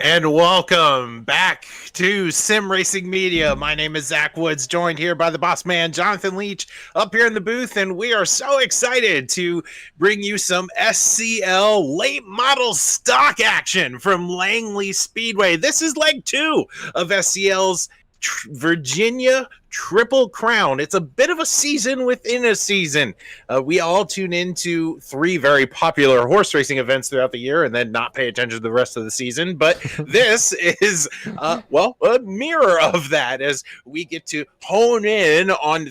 And welcome back to Sim Racing Media. My name is Zach Woods, joined here by the boss man, Jonathan Leach, up here in the booth. And we are so excited to bring you some SCL late model stock action from Langley Speedway. This is leg 2 of SCL's Virginia Triple Crown. It's a bit of a season within a season. We all tune into 3 very popular horse racing events throughout the year and then not pay attention to the rest of the season. But this is, a mirror of that as we get to hone in on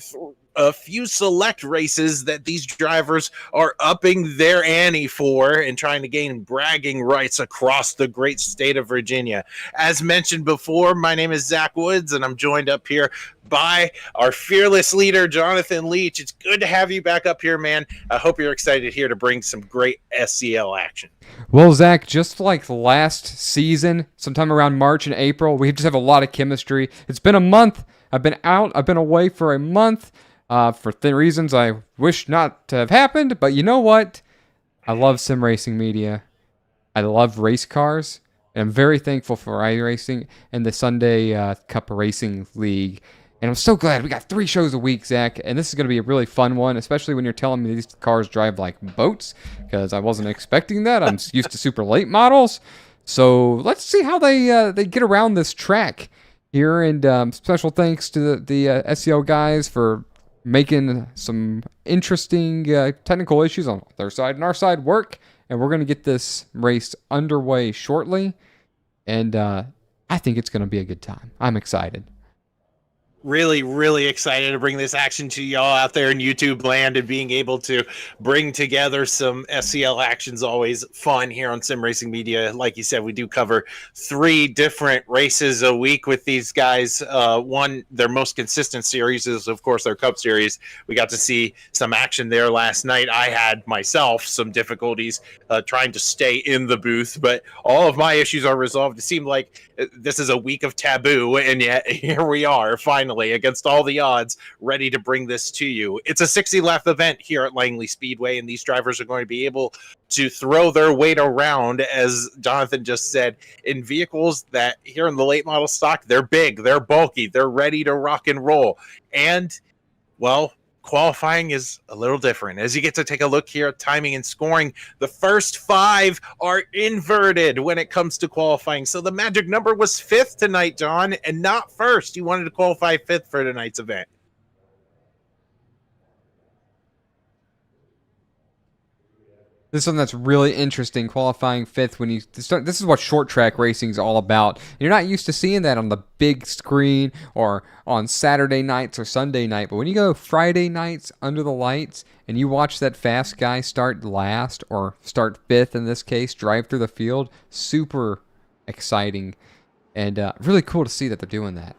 a few select races that these drivers are upping their ante for and trying to gain bragging rights across the great state of Virginia. As mentioned before, my name is Zach Woods, and I'm joined up here by our fearless leader, Jonathan Leach. It's good to have you back up here, man. I hope you're excited here to bring some great SCL action. Well, Zach, just like last season, sometime around March and April, we just have a lot of chemistry. It's been a month. I've been away for a month. For reasons I wish not to have happened, but you know what? I love sim racing media. I love race cars, and I'm very thankful for iRacing and the Sunday Cup Racing League. And I'm so glad we got 3 shows a week, Zach, and this is going to be a really fun one, especially when you're telling me these cars drive like boats, because I wasn't expecting that. I'm used to super late models. So let's see how they get around this track here, and special thanks to the SEO guys for making some interesting technical issues on their side and our side work, and we're going to get this race underway shortly, and I think it's going to be a good time. I'm excited. Really excited to bring this action to y'all out there in YouTube land, and being able to bring together some SCL actions always fun here on Sim Racing Media. Like you said, we do cover 3 different races a week with these guys. One, their most consistent series is, of course, their Cup Series. We got to see some action there last night. I had myself some difficulties trying to stay in the booth, but all of my issues are resolved. It seemed like this is a week of taboo, and yet here we are finally against all the odds, ready to bring this to you. It's a 60 lap event here at Langley Speedway, and these drivers are going to be able to throw their weight around, as Jonathan just said, in vehicles that here in the late model stock, they're big, they're bulky, they're ready to rock and roll. And, well, qualifying is a little different. As you get to take a look here at timing and scoring, the first 5 are inverted when it comes to qualifying. So the magic number was 5th tonight, John, and not first. You wanted to qualify 5th for tonight's event. This is something that's really interesting, qualifying 5th when you start. This is what short track racing is all about. You're not used to seeing that on the big screen or on Saturday nights or Sunday night, but when you go Friday nights under the lights and you watch that fast guy start last or start 5th in this case, drive through the field, super exciting, and really cool to see that they're doing that.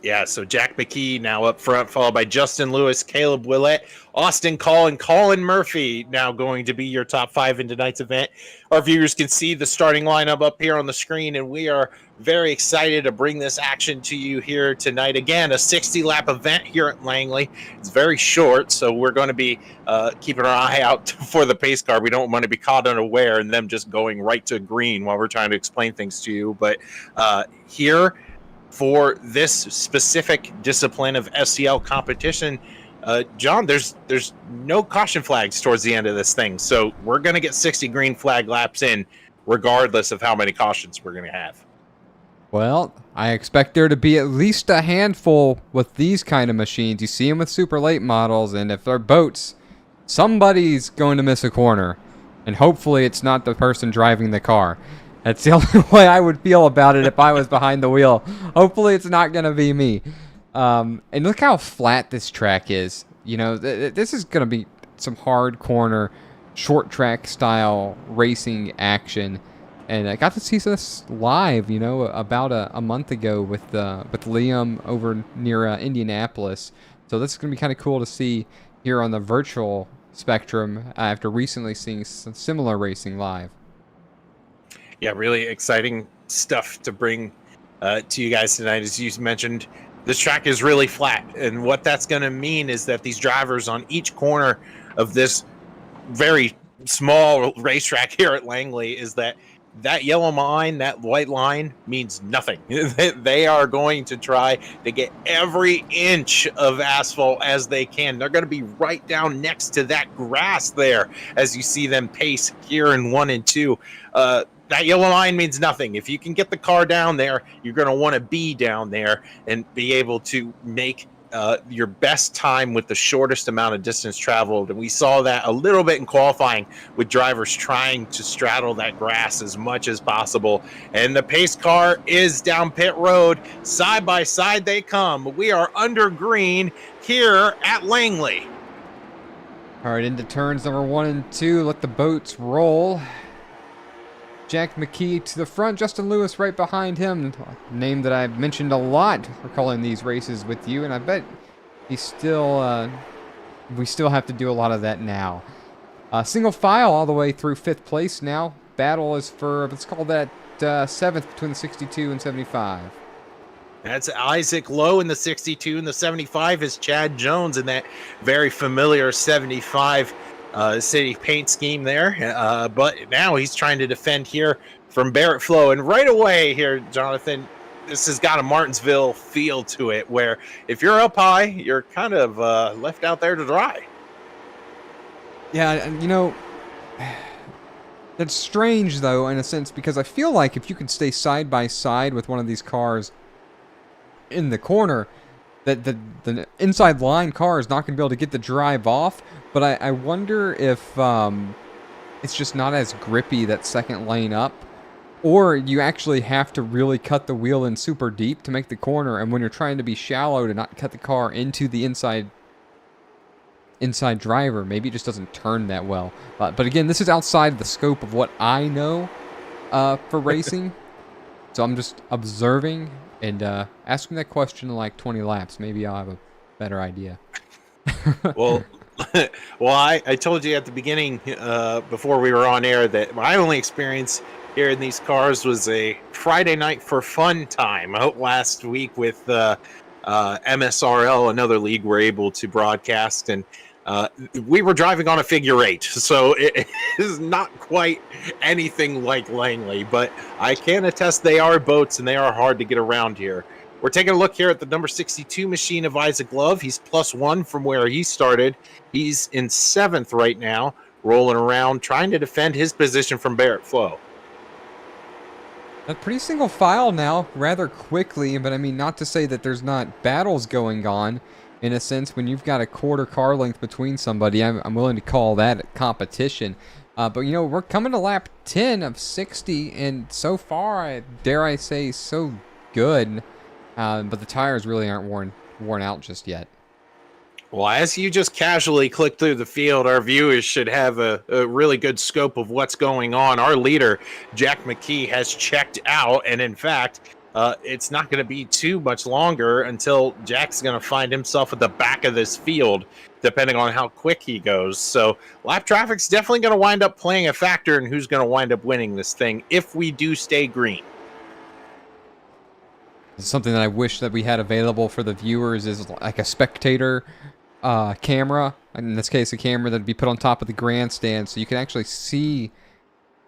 Yeah, so Jack McKee now up front, followed by Justin Lewis, Caleb Willett, Austin Call, and Colin Murphy now going to be your top 5 in tonight's event. Our viewers can see the starting lineup up here on the screen, and we are very excited to bring this action to you here tonight. Again, a 60-lap event here at Langley. It's very short, so we're going to be keeping our eye out for the pace car. We don't want to be caught unaware and them just going right to green while we're trying to explain things to you. But here, for this specific discipline of SCL competition, John, there's no caution flags towards the end of this thing. So we're going to get 60 green flag laps in, regardless of how many cautions we're going to have. Well, I expect there to be at least a handful with these kind of machines. You see them with super late models, and if they're boats, somebody's going to miss a corner. And hopefully it's not the person driving the car. That's the only way I would feel about it if I was behind the wheel. Hopefully it's not going to be me. And look how flat this track is. You know, this is going to be some hard corner, short track style racing action. And I got to see this live, you know, about a month ago with Liam over near Indianapolis. So this is going to be kind of cool to see here on the virtual spectrum after recently seeing some similar racing live. Yeah, really exciting stuff to bring to you guys tonight. As you mentioned, this track is really flat, and what that's going to mean is that these drivers on each corner of this very small racetrack here at Langley is that that yellow line, that white line means nothing. They are going to try to get every inch of asphalt as they can. They're going to be right down next to that grass there as you see them pace here in 1 and 2. That yellow line means nothing. If you can get the car down there, you're going to want to be down there and be able to make your best time with the shortest amount of distance traveled. And we saw that a little bit in qualifying with drivers trying to straddle that grass as much as possible. And the pace car is down pit road. Side by side they come. We are under green here at Langley. All right, into turns number 1 and 2. Let the boats roll. Jack McKee to the front, Justin Lewis right behind him. A name that I've mentioned a lot recalling these races with you, and I bet he's still, we still have to do a lot of that now. Single file all the way through 5th place now. Battle is for, let's call that 7th between the 62 and 75. That's Isaac Lowe in the 62, and the 75 is Chad Jones in that very familiar 75 city paint scheme there, but now he's trying to defend here from Barrett Flow. And right away here, Jonathan, this has got a Martinsville feel to it, where if you're up high, you're kind of left out there to dry. Yeah, you know, that's strange though in a sense, because I feel like if you can stay side by side with one of these cars in the corner, that the inside line car is not going to be able to get the drive off. But I wonder if it's just not as grippy, that second lane up, or you actually have to really cut the wheel in super deep to make the corner, and when you're trying to be shallow to not cut the car into the inside driver, maybe it just doesn't turn that well. But again, this is outside the scope of what I know for racing, so I'm just observing and asking that question in like 20 laps. Maybe I'll have a better idea. Well, I told you at the beginning before we were on air that my only experience here in these cars was a Friday night for fun time last week with MSRL, another league we're able to broadcast, and we were driving on a figure 8, so it is not quite anything like Langley, but I can attest they are boats and they are hard to get around here. We're taking a look here at the number 62 machine of Isaac Love. He's +1 from where he started. He's in 7th right now, rolling around, trying to defend his position from Barrett Flow. A pretty single file now, rather quickly, but I mean, not to say that there's not battles going on. In a sense, when you've got a quarter car length between somebody, I'm willing to call that competition. But, you know, we're coming to lap 10 of 60, and so far, dare I say, so good. But the tires really aren't worn out just yet. Well, as you just casually click through the field, our viewers should have a really good scope of what's going on. Our leader, Jack McKee, has checked out, and in fact, it's not going to be too much longer until Jack's going to find himself at the back of this field, depending on how quick he goes. So lap traffic's definitely going to wind up playing a factor in who's going to wind up winning this thing if we do stay green. Something that I wish that we had available for the viewers is like a spectator camera. In this case, a camera that'd be put on top of the grandstand, so you can actually see,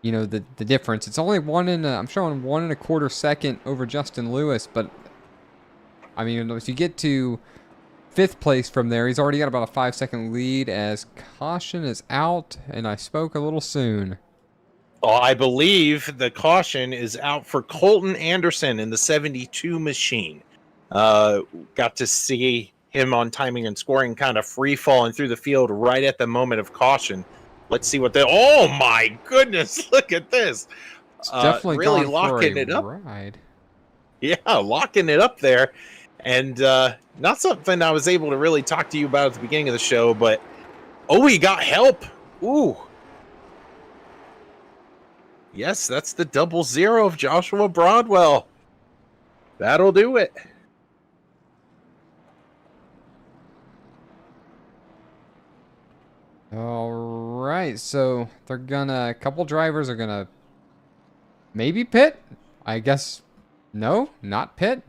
you know, the difference. It's only I'm showing 1 1/4 second over Justin Lewis, but I mean, if you get to 5th place from there, he's already got about a 5-second lead as caution is out, and I spoke a little soon. Well, I believe the caution is out for Colton Anderson in the 72 machine. Got to see him on timing and scoring, kind of free falling through the field right at the moment of caution. Let's see what oh my goodness, look at this. It's definitely really gone locking for a it up. Ride. Yeah, locking it up there. And not something I was able to really talk to you about at the beginning of the show, but he got help. Ooh. Yes, that's the 00 of Joshua Broadwell. That'll do it. All right, so they're gonna, a couple drivers are gonna maybe pit. I guess no, not pit.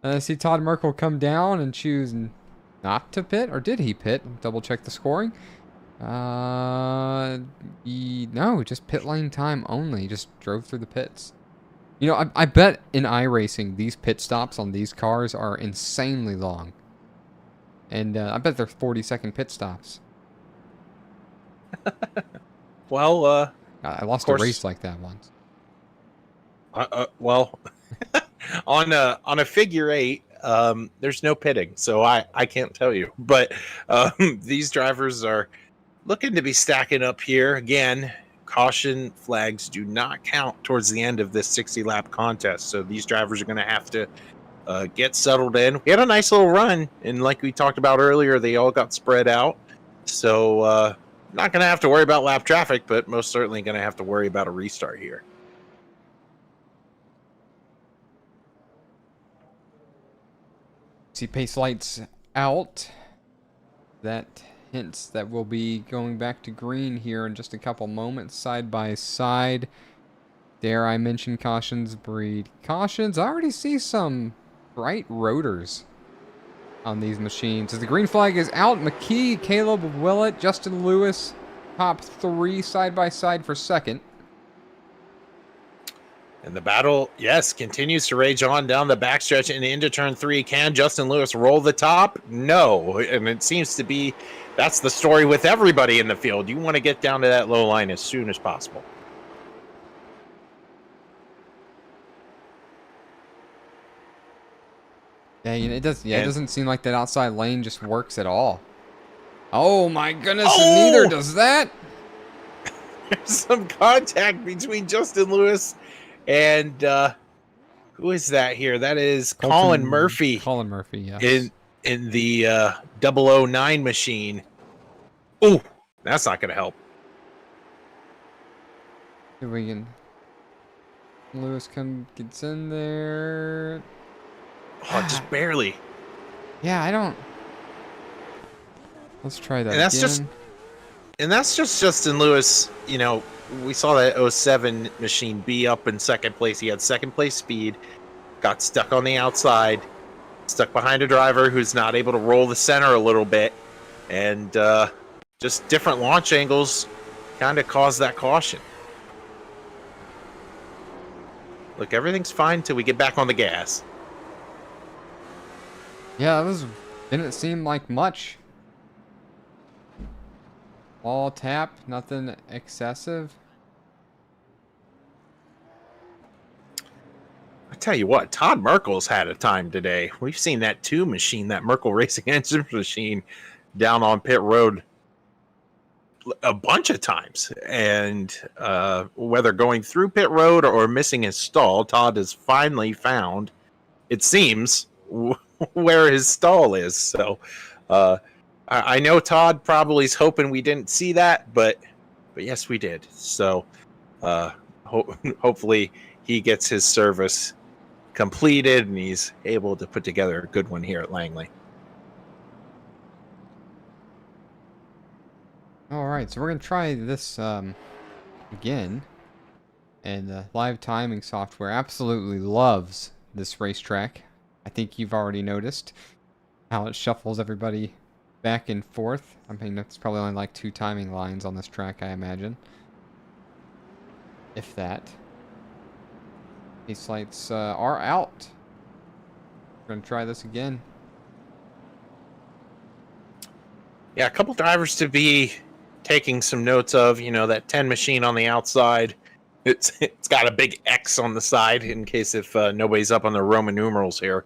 I see Todd Merkel come down and choose not to pit, or did he pit? Double check the scoring. No, just pit lane time only. Just drove through the pits. You know, I bet in iRacing, these pit stops on these cars are insanely long. And I bet they're 40-second pit stops. Well, I of lost a race course. like that once. Well, on a figure eight, there's no pitting, so I can't tell you. But these drivers are looking to be stacking up here again. Caution flags do not count towards the end of this 60 lap contest, so these drivers are going to have to get settled in. We had a nice little run, and like we talked about earlier, they all got spread out. So not going to have to worry about lap traffic, but most certainly going to have to worry about a restart here. See pace lights out. That hints that we'll be going back to green here in just a couple moments, side by side. Dare I mention cautions breed cautions? I already see some bright rotors on these machines. As the green flag is out, McKee, Caleb Willett, Justin Lewis, top 3 side by side for second. And the battle, yes, continues to rage on down the backstretch and into turn 3. Can Justin Lewis roll the top? No. And it seems to be that's the story with everybody in the field. You want to get down to that low line as soon as possible. Yeah, you know, it does. Yeah, it doesn't seem like that outside lane just works at all. Oh my goodness! Oh! And neither does that. There's some contact between Justin Lewis and who is that here? That is Colin Murphy. Colin Murphy, yes. In the 009 machine. Oh, that's not going to help. If we can. Lewis gets in there. Oh, just barely. Yeah, I don't. Let's try that And that's again. That's just Justin Lewis. You know, we saw that 07 machine be up in second place. He had second place speed, got stuck on the outside, stuck behind a driver who's not able to roll the center a little bit, and just different launch angles kind of caused that caution. Look, everything's fine till we get back on the gas. Yeah, didn't seem like much. All tap, nothing excessive. I tell you what, Todd Merkel's had a time today. We've seen that 2 machine, that Merkel Racing Engine machine, down on pit road a bunch of times. And whether going through pit road or missing his stall, Todd has finally found, it seems, where his stall is. So I know Todd probably is hoping we didn't see that, but yes, we did. So hopefully he gets his service completed and he's able to put together a good one here at Langley. All right, so we're gonna try this again, and the live timing software absolutely loves this racetrack. I think you've already noticed how it shuffles everybody back and forth. I mean, that's probably only like 2 timing lines on this track, I imagine, if that. These lights are out. We're gonna try this again. Yeah, a couple drivers to be taking some notes of. You know, that 10 machine on the outside. It's got a big X on the side in case if nobody's up on the Roman numerals here.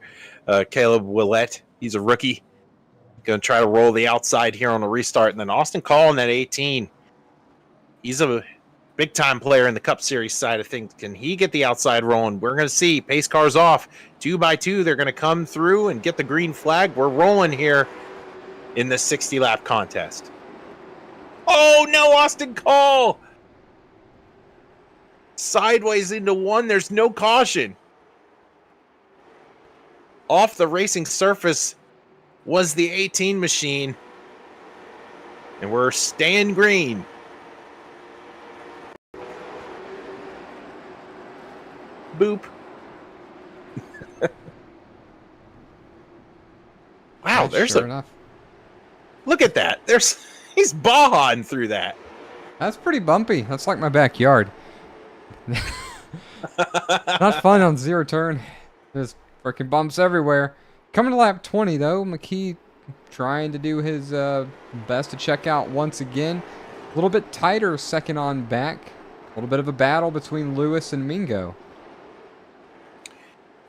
Caleb Willett, he's a rookie. Going to try to roll the outside here on the restart. And then Austin Call in that 18. He's a big-time player in the Cup Series side of things. Can he get the outside rolling? We're going to see. Pace cars off. 2 by 2. They're going to come through and get the green flag. We're rolling here in the 60-lap contest. Oh, no, Austin Call! Sideways into 1. There's no caution. Off the racing surface was the 18 machine. And we're staying green. Boop. Wow, Yeah, there's sure enough. Look at that. There's He's bahaing through that. That's pretty bumpy. That's like my backyard. Not fun on zero turn. There's freaking bumps everywhere. Coming to lap 20 though, McKee trying to do his best to check out once again. A little bit tighter second on back. A little bit of a battle between Lewis and Mingo.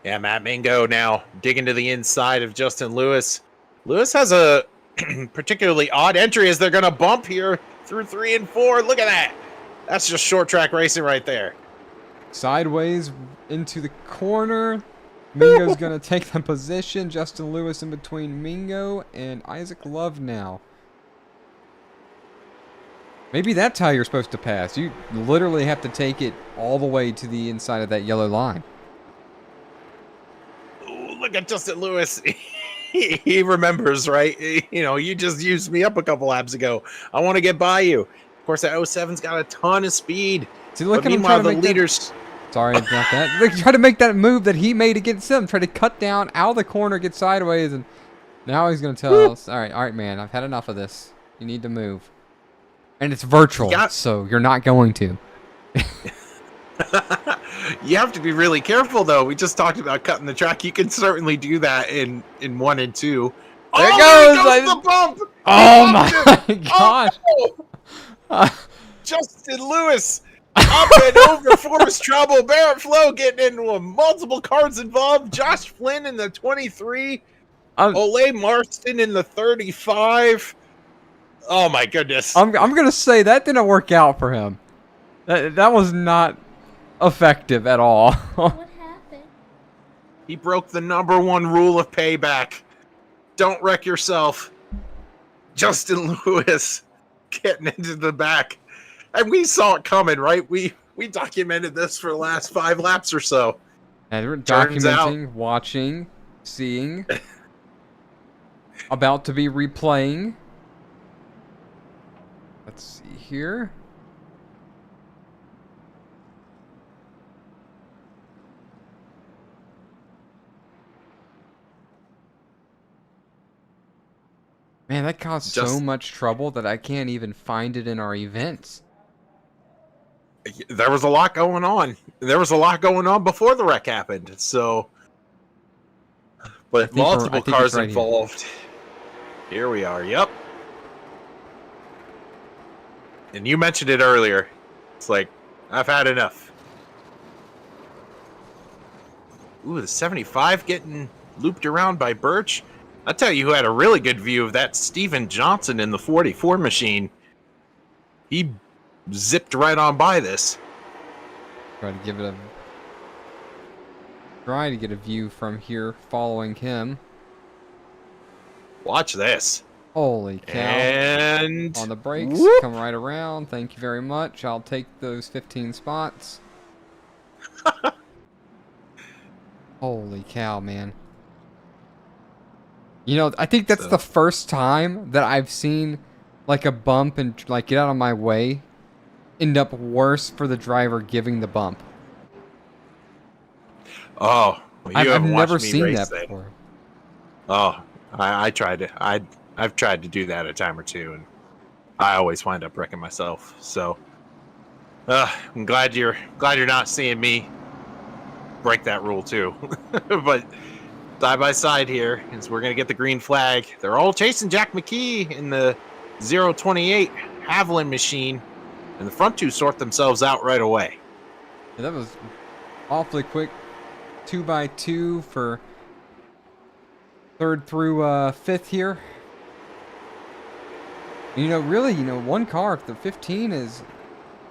Yeah, Matt Mingo now digging to the inside of Justin Lewis. Lewis has a particularly odd entry as they're going to bump here through 3 and 4. Look at that. That's just short track racing right there. Sideways into the corner. Mingo's going to take the position. Justin Lewis in between Mingo and Isaac Love now. Maybe that's how you're supposed to pass. You literally have to take it all the way to the inside of that yellow line. Ooh, look at Justin Lewis. He remembers, right? You know, you just used me up a couple laps ago. I want to get by you. Of course, that 07's got a ton of speed. See, look but at him meanwhile, trying to the make leaders... Sorry about that. They try to make that move that he made against him. Try to cut down out of the corner, get sideways, and now he's going to tell us, all right, man, I've had enough of this. You need to move. And it's virtual, so you're not going to. You have to be really careful, though. We just talked about cutting the track. You can certainly do that in 1 and 2. There goes the bump! Oh, my gosh. Oh, Justin Lewis up and over Forrest Trouble. Barrett Flo getting into multiple cars involved. Josh Flynn in the 23. Ole Marston in the 35. Oh, my goodness. I'm going to say that didn't work out for him. That was not effective at all. What happened? He broke the #1 rule of payback. Don't wreck yourself. Justin Lewis getting into the back. And we saw it coming, right? We documented this for the last 5 laps or so. And we're Turns documenting, watching, seeing. About to be replaying. Let's see here. Man, that caused so much trouble that I can't even find it in our events. There was a lot going on. There was a lot going on before the wreck happened. So, but multiple cars right involved. Here we are. Yep. And you mentioned it earlier. It's like, I've had enough. Ooh, the 75 getting looped around by Birch. I'll tell you who had a really good view of that. Steven Johnson in the 44 machine. He zipped right on by this. Try to get a view from here following him. Watch this. Holy cow. And on the brakes, whoop. Come right around. Thank you very much. I'll take those 15 spots. Holy cow, man. You know, I think that's the first time that I've seen like a bump and like get out of my way end up worse for the driver giving the bump. Oh, well, I've never seen that before. Oh, I tried to. I've tried to do that a time or two, and I always wind up wrecking myself. So, I'm glad you're not seeing me break that rule too. But side by side here, as we're gonna get the green flag. They're all chasing Jack McKee in the 028 Haviland machine, and the front two sort themselves out right away. Yeah, that was awfully quick. 2x2 for 3rd through 5th here. You know, really, one car, if the 15 is...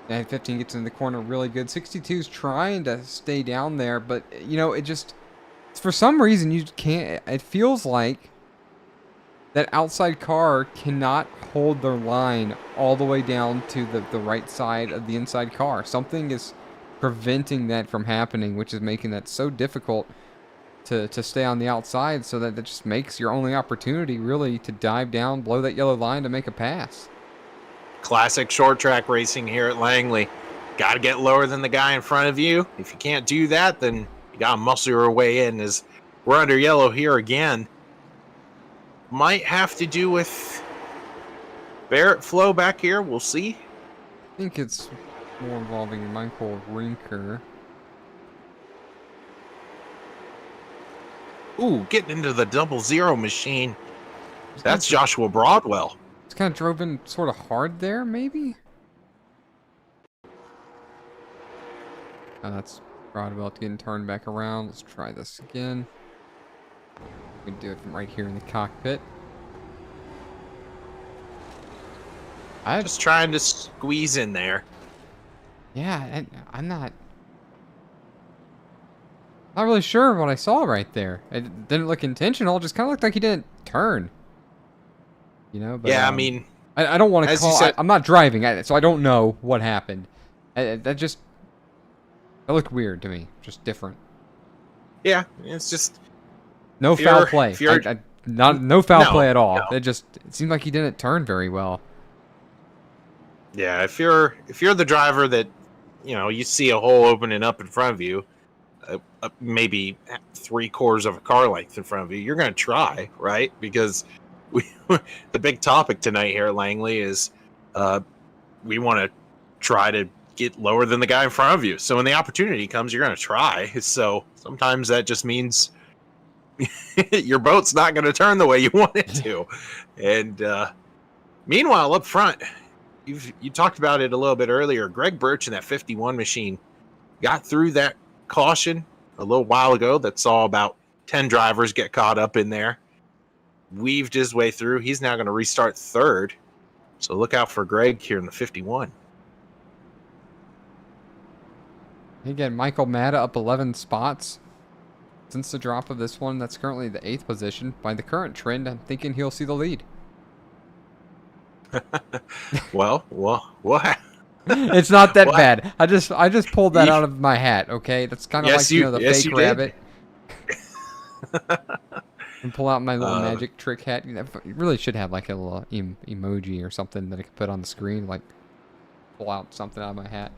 And 15 gets in the corner really good. 62's trying to stay down there, but, it just... For some reason, you can't... It feels like that outside car cannot hold their line all the way down to the right side of the inside car. Something is preventing that from happening, which is making that so difficult to stay on the outside, so that just makes your only opportunity really to dive down below that yellow line to make a pass. Classic short track racing here at Langley. Got to get lower than the guy in front of you. If you can't do that, then you got to muscle your way in. As we're under yellow here again. Might have to do with Barrett flow back here. We'll see. I think it's more involving Michael Rinker. Ooh, getting into the 00 machine. That's Joshua Broadwell. It's kind of drove in sort of hard there, maybe? Oh, that's Broadwell getting turned back around. Let's try this again. We can do it from right here in the cockpit. I'm just trying to squeeze in there. Yeah, I'm not really sure what I saw right there. It didn't look intentional. It just kind of looked like he didn't turn. You know? But, Yeah, I mean, I don't want to as you call. said- I'm not driving, so I don't know what happened. That looked weird to me. Just different. yeah, it's just No if foul you're- play. if you're- No foul No, play at all. no. It seemed like he didn't turn very well. yeah. If you're the driver that you see a hole opening up in front of you, maybe 3/4 of a car length in front of you, you're going to try, right? Because the big topic tonight here at Langley is we want to try to get lower than the guy in front of you. So when the opportunity comes, you're going to try. So sometimes that just means your boat's not going to turn the way you want it to. And meanwhile, up front, you talked about it a little bit earlier. Greg Birch in that 51 machine got through that caution a little while ago that saw about 10 drivers get caught up in there. Weaved his way through. He's now going to restart third. So look out for Greg here in the 51. Again, Michael Matta up 11 spots since the drop of this one. That's currently the 8th position. By the current trend, I'm thinking he'll see the lead. well, what? It's not that Well, bad. I just pulled that out of my hat. Okay, that's kind of Yes, like the yes, fake you did. rabbit. And pull out my little magic trick hat. You really should have like a little emoji or something that I could put on the screen, like pull out something out of my hat.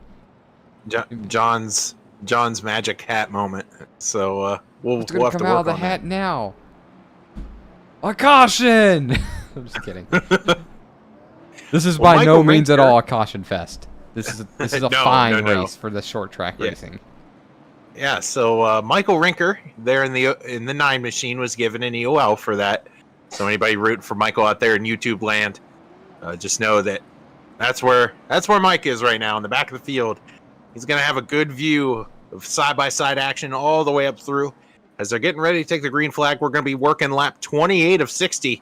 John's magic hat moment. So we'll It's gonna have to come work out of the on hat now. A caution! I'm just kidding. This is Well, by no Michael means at Rinker- all a caution fest. This is a No, fine no. race for the short track racing. Yeah, so Michael Rinker there in the 9 machine was given an EOL for that. So anybody rooting for Michael out there in YouTube land, just know that that's where Mike is right now in the back of the field. He's gonna have a good view of side-by-side action all the way up through. As they're getting ready to take the green flag, we're gonna be working lap 28 of 60,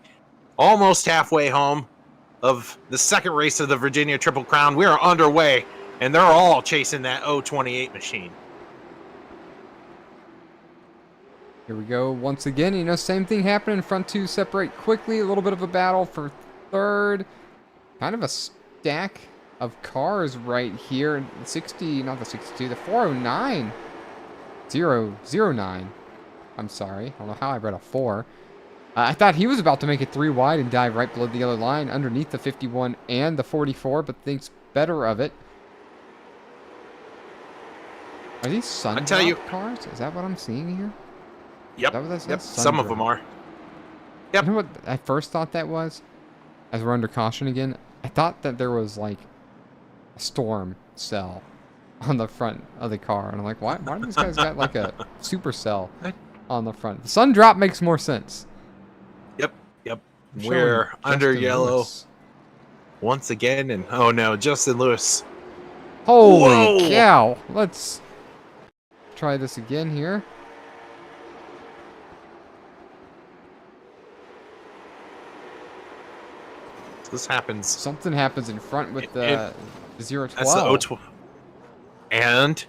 almost halfway home of the second race of the Virginia Triple Crown. We are underway, and they're all chasing that 028 machine. Here we go once again. You know, same thing happening. Front two separate quickly. A little bit of a battle for third. Kind of a stack of cars right here. 60, not the 62, the 409. 009. I'm sorry. I don't know how I read a 4. I thought he was about to make it 3 wide and dive right below the yellow line underneath the 51 and the 44, but thinks better of it. Are these sun tell you- cars? Is that what I'm seeing here? Yep. Is that what that Yep. says? Some of them Sun-drop. are. Yep. You know what I first thought that was? As we're under caution again, I thought that there was like a storm cell on the front of the car. And I'm like, why do these guys got like a super cell on the front? The sun drop makes more sense. Yep. Showing We're under Justin yellow Lewis. once again. And oh no, Justin Lewis. Holy Whoa. cow. Let's try this again here. This happens. Something happens in front with the 012. That's the 012. And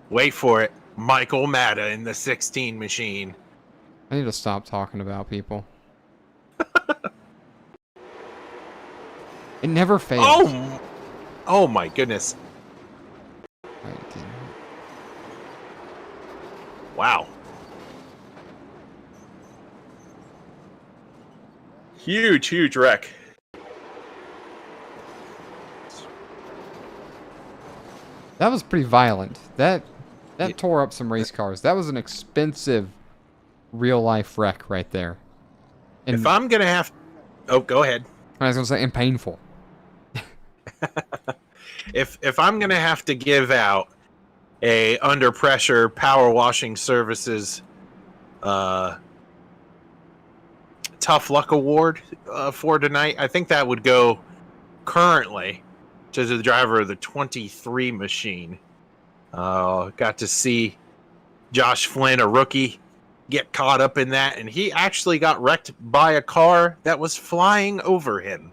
wait for it. Michael Matta in the 16 machine. I need to stop talking about people. It never fails. Oh my goodness. Right, didn't- Wow. Huge wreck. That was pretty violent. That Yeah. tore up some race cars. That was an expensive real life wreck right there. And If I'm gonna have, oh, go ahead. I was going to say, and painful. If I'm gonna have to give out a under pressure power washing services tough luck award for tonight, I think that would go currently to the driver of the 23 machine. Got to see Josh Flynn, a rookie, get caught up in that, and he actually got wrecked by a car that was flying over him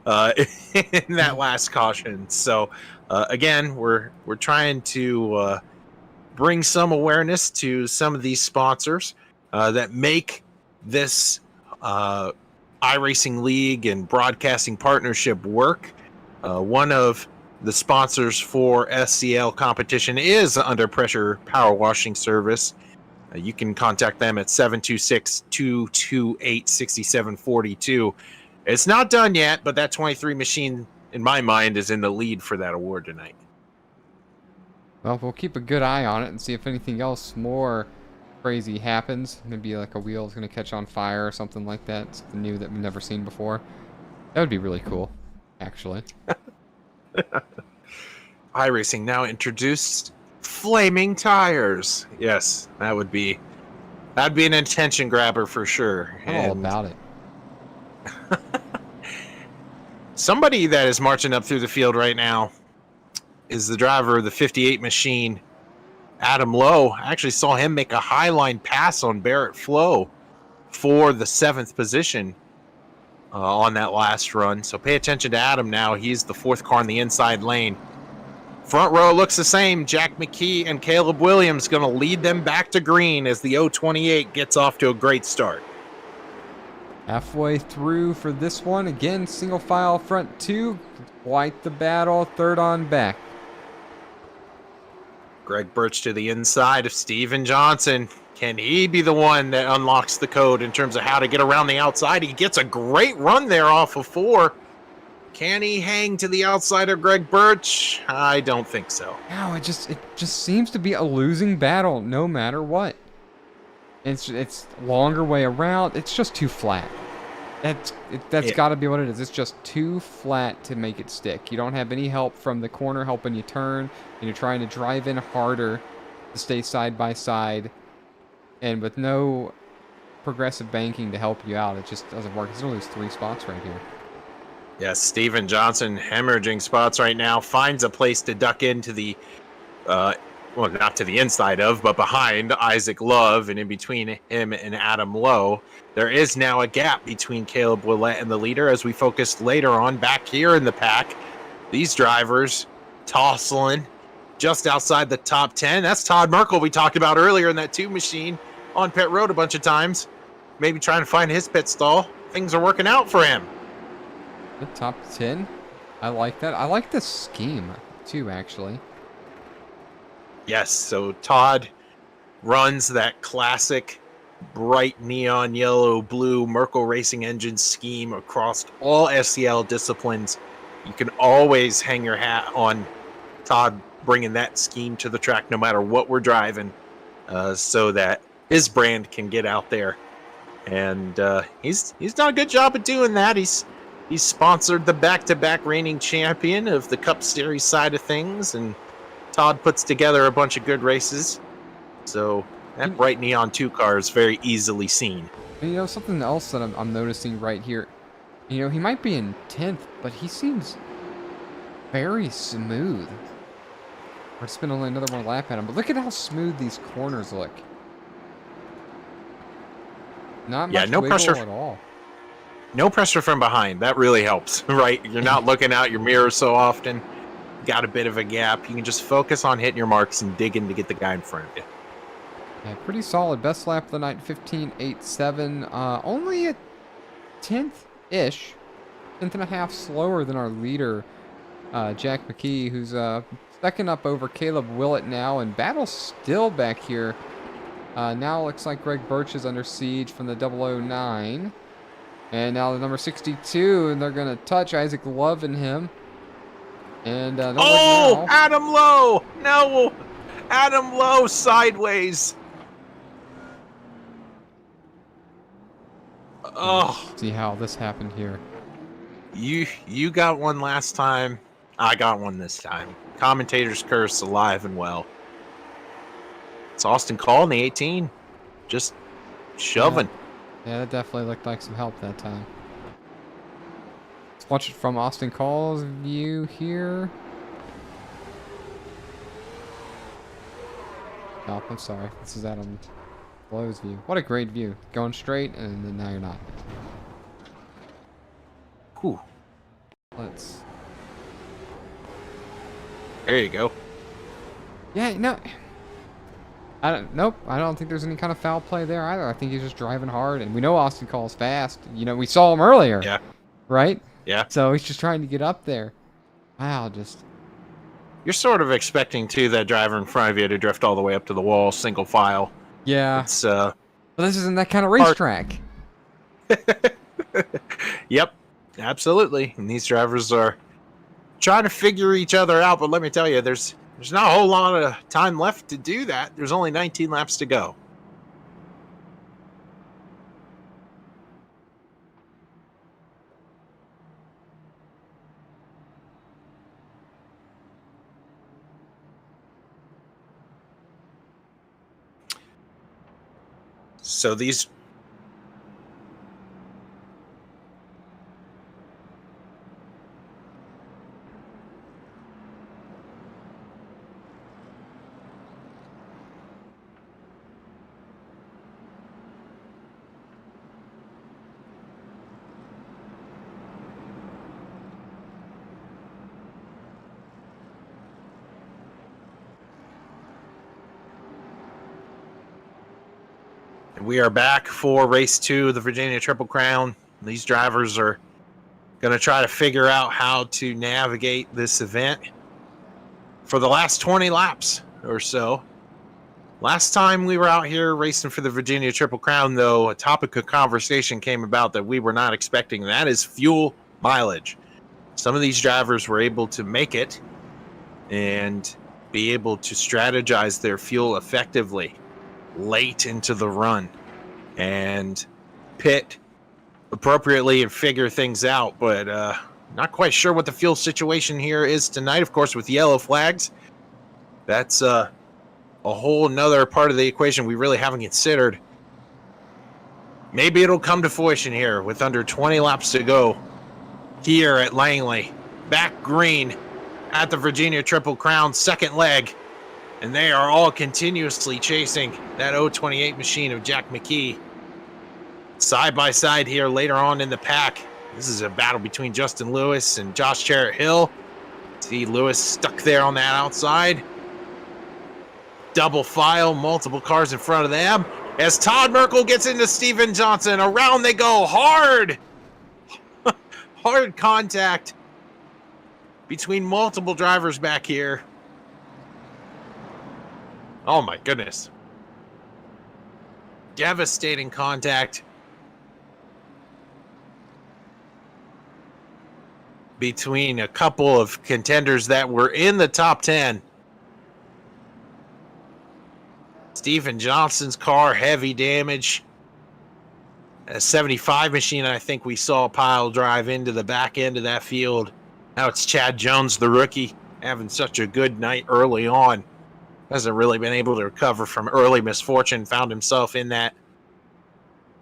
in that last caution. So again, we're trying to bring some awareness to some of these sponsors that make this iRacing League and broadcasting partnership work. One of the sponsors for SCL competition is Under Pressure Power Washing Service. You can contact them at 726-228-6742. It's not done yet, but that 23 machine, in my mind, is in the lead for that award tonight. Well, we'll keep a good eye on it and see if anything else more crazy happens. Maybe like a wheel is going to catch on fire or something like that. Something new that we've never seen before. That would be really cool, actually. iRacing now introduced flaming tires. Yes, that'd be an attention grabber for sure. I'm all about it. Somebody that is marching up through the field right now is the driver of the 58 machine, Adam Lowe. I actually saw him make a highline pass on Barrett Flo for the 7th position on that last run. So pay attention to Adam now. He's the 4th car in the inside lane. Front row looks the same. Jack McKee and Caleb Williams going to lead them back to green as the 028 gets off to a great start. Halfway through for this one. Again, single file front 2. Quite the battle. 3rd on back. Greg Birch to the inside of Steven Johnson. Can he be the one that unlocks the code in terms of how to get around the outside? He gets a great run there off of 4. Can he hang to the outside of Greg Birch? I don't think so. No, it just seems to be a losing battle no matter what. It's longer way around. It's just too flat. That's got to be what it is. It's just too flat to make it stick. You don't have any help from the corner helping you turn, and you're trying to drive in harder to stay side by side, and with no progressive banking to help you out, it just doesn't work. He's gonna lose 3 spots right here. Yes, Steven Johnson hemorrhaging spots right now, finds a place to duck into the, well, not to the inside of, but behind Isaac Love, and in between him and Adam Lowe. There is now a gap between Caleb Willett and the leader as we focused later on back here in the pack. These drivers tossling just outside the top 10. That's Todd Merkel we talked about earlier in that 2 machine on pit road a bunch of times. Maybe trying to find his pit stall. Things are working out for him. The top 10. I like that. I like this scheme too, actually. Yes, so Todd runs that classic bright neon yellow blue Merkel Racing Engine scheme across all SCL disciplines. You can always hang your hat on Todd bringing that scheme to the track no matter what we're driving, so that his brand can get out there. And he's done a good job of doing that. He's sponsored the back-to-back reigning champion of the Cup Series side of things, and Todd puts together a bunch of good races. So that bright neon 2 car is very easily seen. And, you know, something else that I'm noticing right here, you know, he might be in 10th, but he seems very smooth. We're spending only another one lap at him, but look at how smooth these corners look. Not much no wiggle pressure at all. No pressure from behind. That really helps, right? You're not looking out your mirror so often. Got a bit of a gap. You can just focus on hitting your marks and digging to get the guy in front of you. Yeah, pretty solid. Best lap of the night, 15.87. Only a 10th-ish. 10th and a half slower than our leader, Jack McKee, who's second up over Caleb Willett now, and battle's still back here. Now it looks like Greg Birch is under siege from the 009. And now the number 62, and they're going to touch Isaac Love and him. And oh, Adam Lowe! No! Adam Lowe sideways. Oh. See how this happened here. You got one last time. I got one this time. Commentator's curse alive and well. It's Austin Call in the 18. Just shoving. Yeah, that definitely looked like some help that time. Let's watch it from Austin Call's view here. Oh, I'm sorry. This is Adam Blow's view. What a great view. Going straight, and then now you're not. Whew. Let's... There you go. Yeah, no... Nope, I don't think there's any kind of foul play there either. I think he's just driving hard, and we know Austin Call's fast. You know, we saw him earlier. Yeah. Right? Yeah. So he's just trying to get up there. Wow, just... You're sort of expecting, too, that driver in front of you to drift all the way up to the wall, single file. Yeah. It's, But this isn't that kind of racetrack. Yep, absolutely. And these drivers are trying to figure each other out, but let me tell you, there's not a whole lot of time left to do that. There's only 19 laps to go. So these... We are back for race 2 of the Virginia Triple Crown. These drivers are going to try to figure out how to navigate this event for the last 20 laps or so. Last time we were out here racing for the Virginia Triple Crown, though, a topic of conversation came about that we were not expecting. That is fuel mileage. Some of these drivers were able to make it and be able to strategize their fuel effectively late into the run and pit appropriately and figure things out, but not quite sure what the fuel situation here is tonight. Of course, with yellow flags, that's a whole nother part of the equation we really haven't considered. Maybe it'll come to fruition here with under 20 laps to go here at Langley. Back green at the Virginia Triple Crown second leg. And they are all continuously chasing that 028 machine of Jack McKee. Side by side here later on in the pack. This is a battle between Justin Lewis and Josh Charrett-Hill. See Lewis stuck there on that outside. Double file, multiple cars in front of them. As Todd Merkel gets into Steven Johnson, around they go hard. Hard contact between multiple drivers back here. Oh my goodness. Devastating contact between a couple of contenders that were in the top 10. Steven Johnson's car, heavy damage. A 75 machine, I think we saw pile drive into the back end of that field. Now it's Chad Jones, the rookie, having such a good night early on. Hasn't really been able to recover from early misfortune. Found himself in that.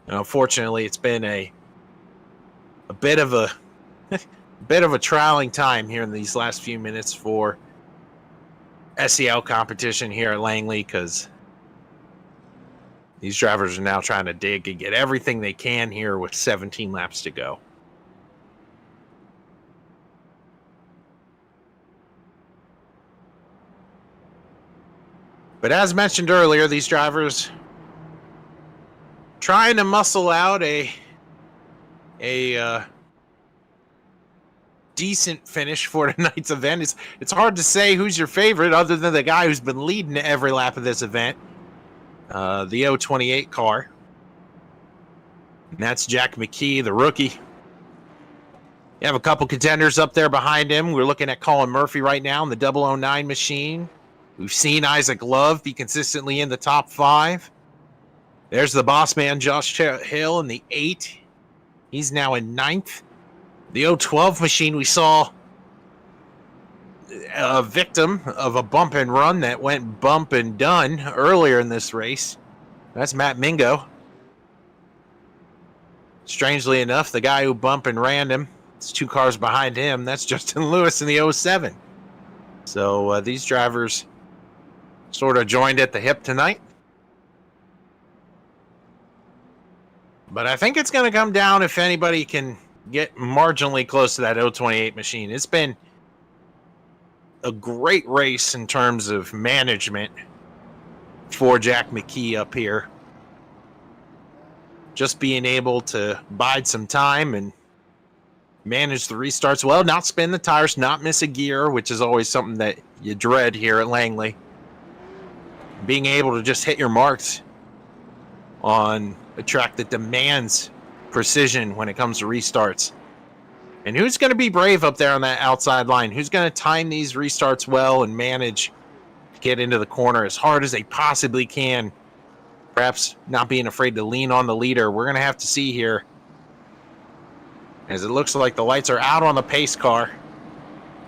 And unfortunately, it's been a bit of a trialing time here in these last few minutes for SCL competition here at Langley, because these drivers are now trying to dig and get everything they can here with 17 laps to go. But as mentioned earlier, these drivers trying to muscle out a decent finish for tonight's event. It's hard to say who's your favorite other than the guy who's been leading every lap of this event, the 028 car. And that's Jack McKee, the rookie. You have a couple contenders up there behind him. We're looking at Colin Murphy right now in the 009 machine. We've seen Isaac Love be consistently in the top 5. There's the boss man, Josh Hill, in the 8. He's now in 9th. The 012 machine, we saw a victim of a bump and run that went bump and done earlier in this race. That's Matt Mingo. Strangely enough, the guy who bumped and ran him, it's 2 cars behind him. That's Justin Lewis in the 07. So these drivers sort of joined at the hip tonight. But I think it's going to come down if anybody can get marginally close to that 028 machine. It's been a great race in terms of management for Jack McKee up here. Just being able to bide some time and manage the restarts well, not spin the tires, not miss a gear, which is always something that you dread here at Langley. Being able to just hit your marks on a track that demands precision when it comes to restarts. And who's going to be brave up there on that outside line? Who's going to time these restarts well and manage to get into the corner as hard as they possibly can? Perhaps not being afraid to lean on the leader. We're going to have to see here, as it looks like the lights are out on the pace car.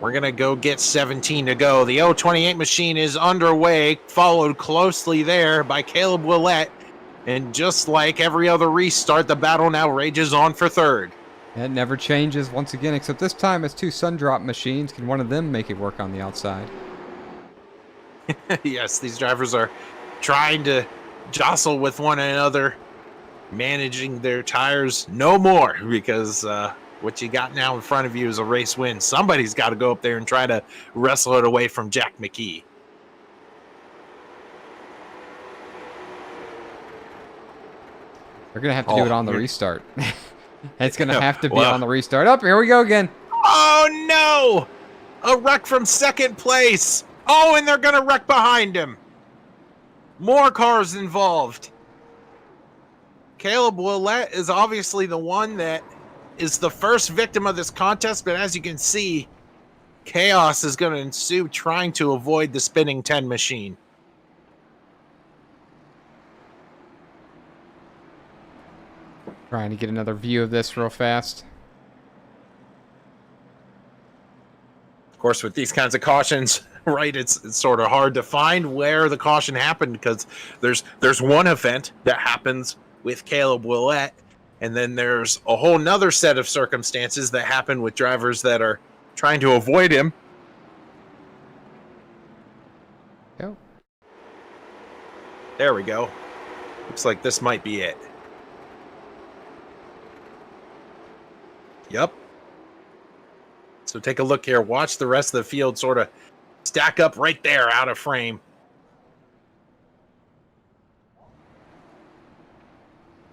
We're going to go get 17 to go. The 028 machine is underway, followed closely there by Caleb Willett. And just like every other restart, the battle now rages on for third. It never changes once again, except this time it's 2 Sundrop machines. Can one of them make it work on the outside? Yes, these drivers are trying to jostle with one another, managing their tires no more, because what you got now in front of you is a race win. Somebody's got to go up there and try to wrestle it away from Jack McKee. They're going to have to do it on the restart. It's going to have to be on the restart. Up, here we go again. Oh, no! A wreck from second place. Oh, and they're going to wreck behind him. More cars involved. Caleb Willett is obviously the one that is the first victim of this contest, but as you can see, chaos is going to ensue trying to avoid the spinning 10 machine. Trying to get another view of this real fast. Of course, with these kinds of cautions, right, it's sort of hard to find where the caution happened, because there's one event that happens with Caleb Willett, and then there's a whole nother set of circumstances that happen with drivers that are trying to avoid him. Go. There we go. Looks like this might be it. Yep. So take a look here. Watch the rest of the field sort of stack up right there out of frame.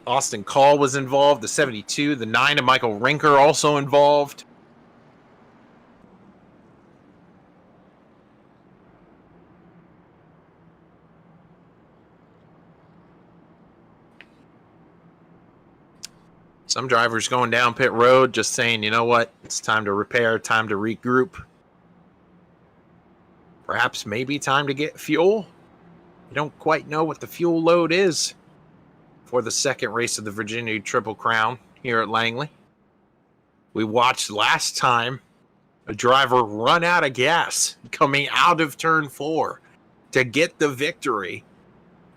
Austin Call was involved, the 72, the 9 of Michael Rinker also involved. Some drivers going down pit road just saying, you know what, it's time to repair, time to regroup. Perhaps maybe time to get fuel. You don't quite know what the fuel load is for the second race of the Virginia Triple Crown here at Langley. We watched last time a driver run out of gas coming out of turn 4 to get the victory.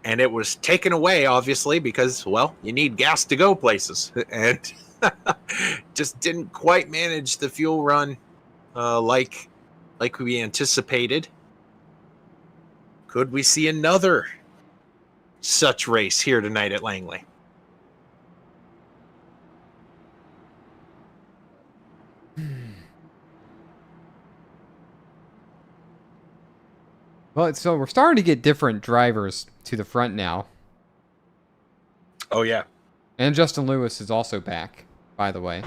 And it was taken away, obviously, because, well, you need gas to go places. And just didn't quite manage the fuel run like we anticipated. Could we see another such race here tonight at Langley? Well, so we're starting to get different drivers to the front now. Oh, yeah. And Justin Lewis is also back, by the way.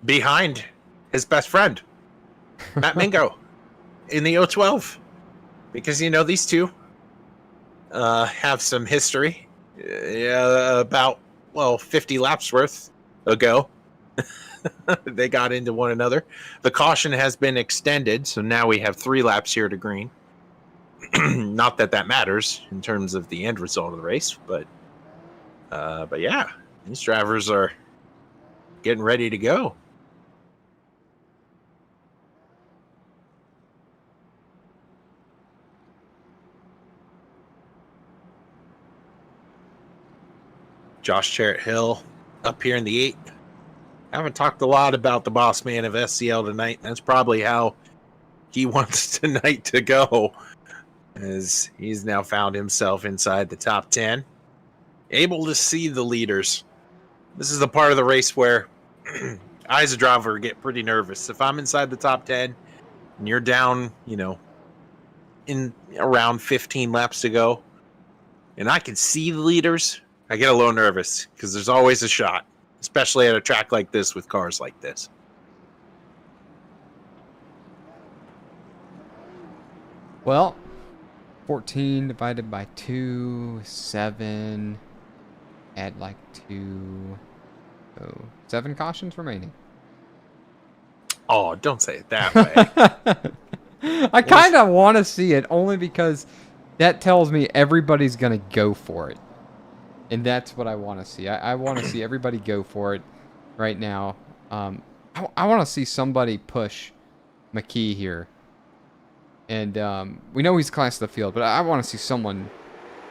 Behind his best friend, Matt Mingo, in the 012. Because, you know, these two have some history. About, 50 laps worth ago. They got into one another. The caution has been extended, so now we have 3 laps here to green. Not that that matters in terms of the end result of the race, but yeah, these drivers are getting ready to go. Josh Cherritt-Hill up here in the 8. I haven't talked a lot about the boss man of SCL tonight. That's probably how he wants tonight to go, as he's now found himself inside the top 10, able to see the leaders. This is the part of the race where I, as a driver, get pretty nervous. If I'm inside the top 10 and you're down, in around 15 laps to go, and I can see the leaders, I get a little nervous because there's always a shot, especially at a track like this with cars like this. Well, 14 divided by 2, 7, add like 2, 7 cautions remaining. Oh, don't say it that way. I kind of want to see it only because that tells me everybody's going to go for it. And that's what I want to see. I want to see everybody go for it right now. I want to see somebody push McKee here. And we know he's class of the field, but I want to see someone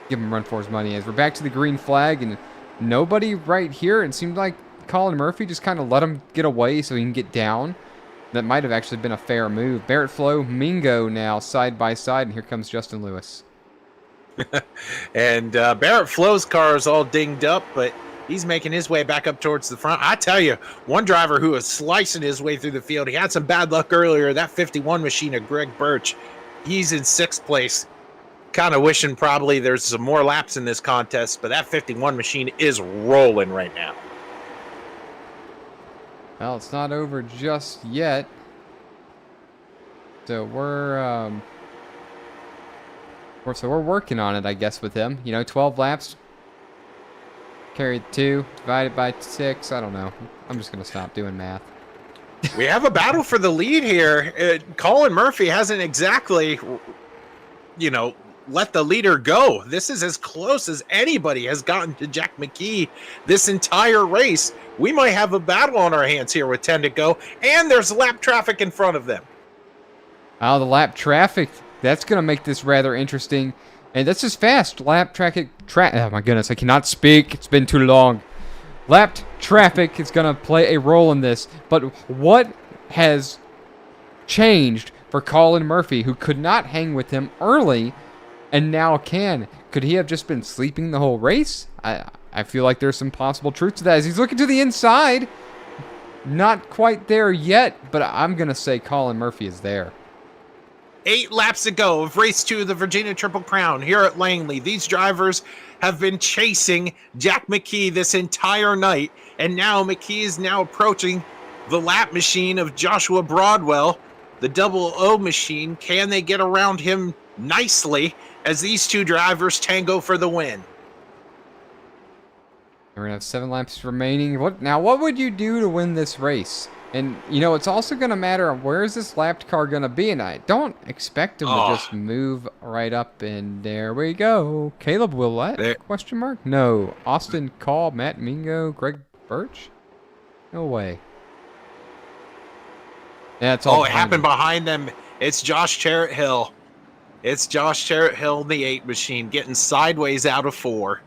give him a run for his money. As we're back to the green flag, and nobody right here. It seemed like Colin Murphy just kind of let him get away so he can get down. That might have actually been a fair move. Barrett Flo, Mingo now side by side, and here comes Justin Lewis. And Barrett Flo's car is all dinged up, but he's making his way back up towards the front. I tell you, one driver who was slicing his way through the field, he had some bad luck earlier. That 51 machine of Greg Birch, he's in 6th place. Kind of wishing probably there's some more laps in this contest, but that 51 machine is rolling right now. Well, it's not over just yet. So we're working on it, I guess, with him. 12 laps. Carried 2, divided by 6. I don't know. I'm just going to stop doing math. We have a battle for the lead here. Colin Murphy hasn't exactly, let the leader go. This is as close as anybody has gotten to Jack McKee this entire race. We might have a battle on our hands here with 10 to go, and there's lap traffic in front of them. Oh, the lap traffic. That's going to make this rather interesting. And that's just fast. Lap traffic. Oh, my goodness. I cannot speak. It's been too long. Lap traffic is going to play a role in this. But what has changed for Colin Murphy, who could not hang with him early and now can? Could he have just been sleeping the whole race? I feel like there's some possible truth to that. As he's looking to the inside. Not quite there yet, but I'm going to say Colin Murphy is there. 8 laps to go of race 2 of the Virginia Triple Crown here at Langley. These drivers have been chasing Jack McKee this entire night, and now McKee is now approaching the lap machine of Joshua Broadwell, the double O machine. Can they get around him nicely as these two drivers tango for the win? We're going to have 7 laps remaining. What would you do to win this race? And, it's also going to matter where is this lapped car going to be. And I don't expect him to just move right up. And there we go. Caleb Willett? Question mark? No. Austin Call, Matt Mingo, Greg Birch? No way. Yeah, it's all it happened behind them. It's Josh Cherritt-Hill. It's Josh Cherritt-Hill in the 8 machine getting sideways out of 4.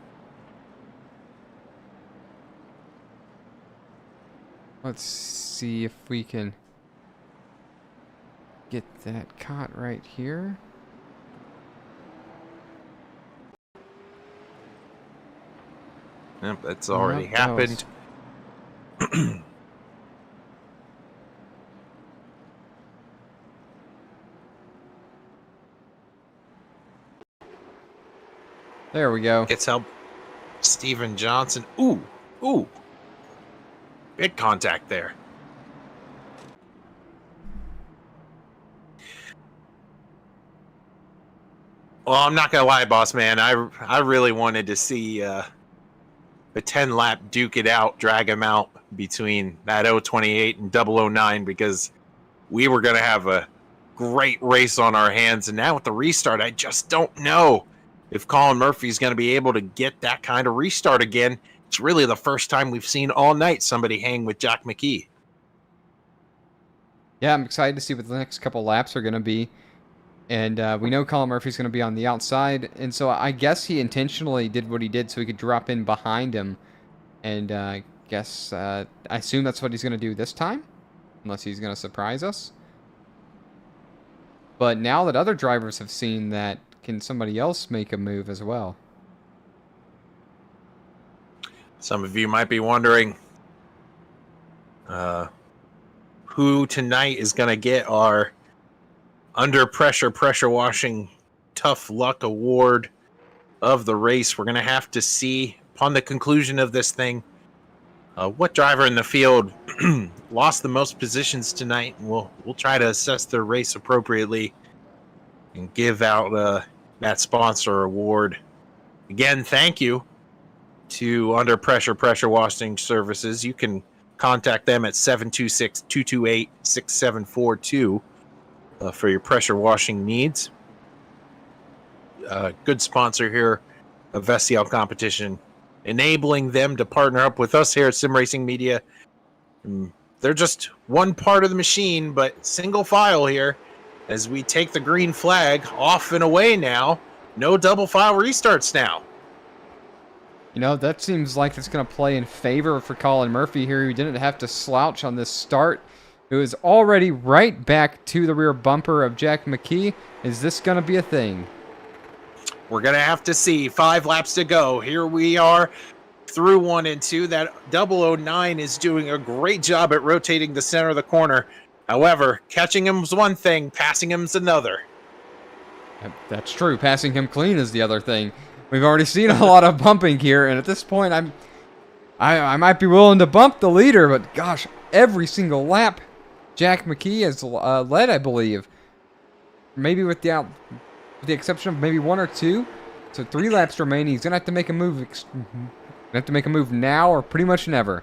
Let's see if we can get that caught right here. Yep, that's already happened. There we go. It's help Steven Johnson. Ooh. Big contact there. Well, I'm not gonna lie, boss man. I really wanted to see a 10-lap duke it out, drag him out between that 028 and 009, because we were gonna have a great race on our hands. And now with the restart, I just don't know if Colin Murphy's gonna be able to get that kind of restart again. It's really the first time we've seen all night somebody hang with Jack McKee. Yeah, I'm excited to see what the next couple laps are going to be. And we know Colin Murphy's going to be on the outside. And so I guess he intentionally did what he did so he could drop in behind him And I guess I assume that's what he's going to do this time, unless he's going to surprise us. But now that other drivers have seen that, can somebody else make a move as well? Some of you might be wondering who tonight is going to get our under pressure washing tough luck award of the race. We're going to have to see upon the conclusion of this thing what driver in the field lost the most positions tonight. We'll try to assess their race appropriately and give out that sponsor award. Again, thank you to Under Pressure Washing Services. You can contact them at 726-228-6742 for your pressure washing needs. Good sponsor here of SCL competition, enabling them to partner up with us here at Sim Racing Media. They're just one part of the machine, but single file here as we take the green flag off and away now. No double file restarts now. You know, that seems like it's going to play in favor for Colin Murphy here, who didn't have to slouch on this start. It was already right back to the rear bumper of Jack McKee. Is this going to be a thing? We're going to have to see. 5 laps to go. Here we are through 1 and 2. That 009 is doing a great job at rotating the center of the corner. However, catching him is one thing, passing him is another. That's true. Passing him clean is the other thing. We've already seen a lot of bumping here, and at this point, I might be willing to bump the leader, but gosh, every single lap, Jack McKee has led, I believe. Maybe with the exception of maybe 1 or 2. So 3 laps remaining. He's gonna have to make a move. Now or pretty much never.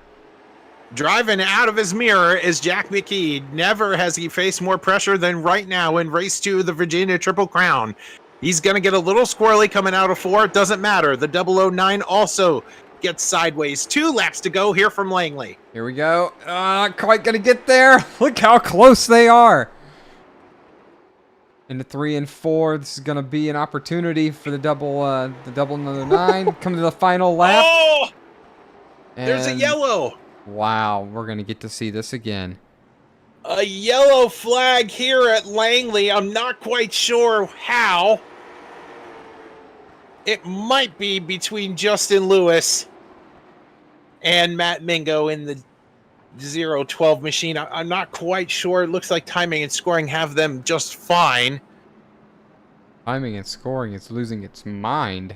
Driving out of his mirror is Jack McKee. Never has he faced more pressure than right now in race 2 of the Virginia Triple Crown. He's going to get a little squirrely coming out of 4. It doesn't matter. The 009 also gets sideways. 2 laps to go here from Langley. Here we go. Not quite going to get there. Look how close they are. Into 3 and 4. This is going to be an opportunity for the 009. Come to the final lap. Oh! And There's a yellow. Wow, we're going to get to see this again. A yellow flag here at Langley. I'm not quite sure how. It might be between Justin Lewis and Matt Mingo in the 012 machine. I'm not quite sure. It looks like timing and scoring have them just fine. Timing and scoring is losing its mind.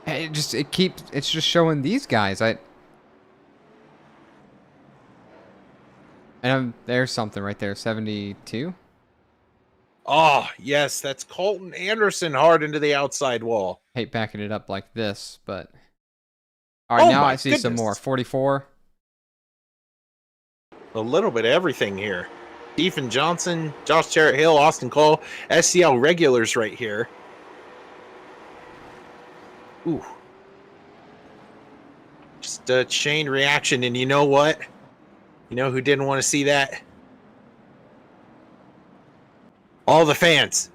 It's just showing these guys. And there's something right there, 72. Oh, yes, that's Colton Anderson hard into the outside wall. Hate backing it up like this, but all right, now I see some more. 44. A little bit of everything here. Ethan Johnson, Josh Jarrett Hill, Austin Cole, SCL regulars right here. Ooh. Just a chain reaction, and you know what? You know who didn't want to see that? All the fans.